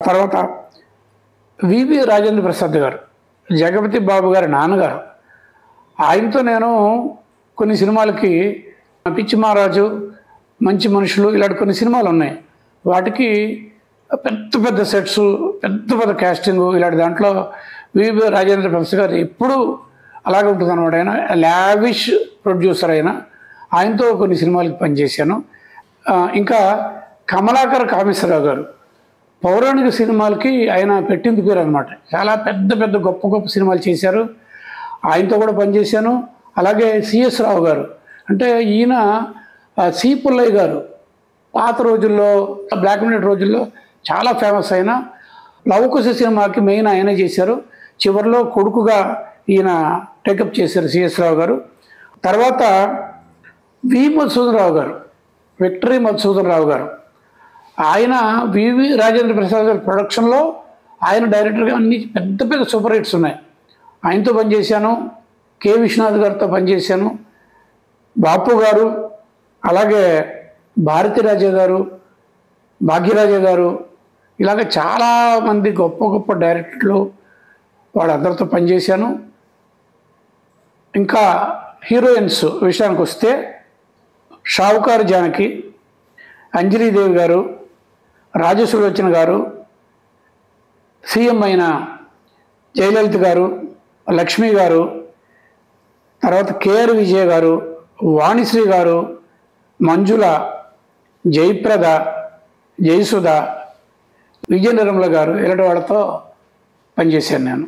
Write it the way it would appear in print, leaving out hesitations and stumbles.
తర్వాత వివి రాజేంద్ర ప్రసాద్ గారు, జగపతి బాబు గారి నాన్నగారు, ఆయనతో నేను కొన్ని సినిమాలకి పిచ్చి మహారాజు, మంచి మనుషులు ఇలాంటి కొన్ని సినిమాలు ఉన్నాయి. వాటికి పెద్ద పెద్ద సెట్స్, పెద్ద పెద్ద క్యాస్టింగ్, ఇలాంటి దాంట్లో వివి రాజేంద్ర ప్రసాద్ గారు ఎప్పుడూ అలాగే ఉంటుంది అనమాట. ఆయన లావిష్ ప్రొడ్యూసర్. ఆయనతో కొన్ని సినిమాలకి పనిచేశాను. ఇంకా కమలాకర్ కామేశ్వరరావు గారు పౌరాణిక సినిమాలకి ఆయన పెట్టింది పేరు అనమాట. చాలా పెద్ద పెద్ద గొప్ప గొప్ప సినిమాలు చేశారు. ఆయనతో కూడా పనిచేశాను. అలాగే సిఎస్ రావు గారు, అంటే ఈయన సి పుల్లయ్య గారు పాత రోజుల్లో, బ్లాక్ అండ్ వైట్ రోజుల్లో చాలా ఫేమస్ అయిన లవకుశ సినిమాకి మెయిన్ ఆయనే చేశారు. చివరిలో కొడుకుగా ఈయన టేకప్ చేశారు సిఎస్ రావు గారు. తర్వాత వి మధుసూదన్ రావు గారు, విక్టరీ మధుసూదన్ రావు గారు, ఆయన వివి రాజేంద్ర ప్రసాద్ గారి ప్రొడక్షన్లో ఆయన డైరెక్టర్గా అన్ని పెద్ద పెద్ద సూపర్ హిట్స్ ఉన్నాయి. ఆయనతో పనిచేశాను. కె విశ్వనాథ్ గారితో పనిచేశాను. బాపు గారు, అలాగే భారతీరాజా గారు, భాగ్యరాజా గారు, ఇలాగ చాలామంది గొప్ప గొప్ప డైరెక్టర్లు వాళ్ళందరితో పనిచేశాను. ఇంకా హీరోయిన్స్ విషయానికి వస్తే షావుకారు జానకి, అంజలీదేవి గారు, రాజసులోచన గారు, సీఎం అయిన జయలలిత గారు, లక్ష్మి గారు, తర్వాత కేఆర్ విజయ గారు, వాణిశ్రీ గారు, మంజుల, జయప్రద, జయసుధ, విజయ నిర్మల గారు, ఇలాంటి వాళ్ళతో పనిచేశాను నేను.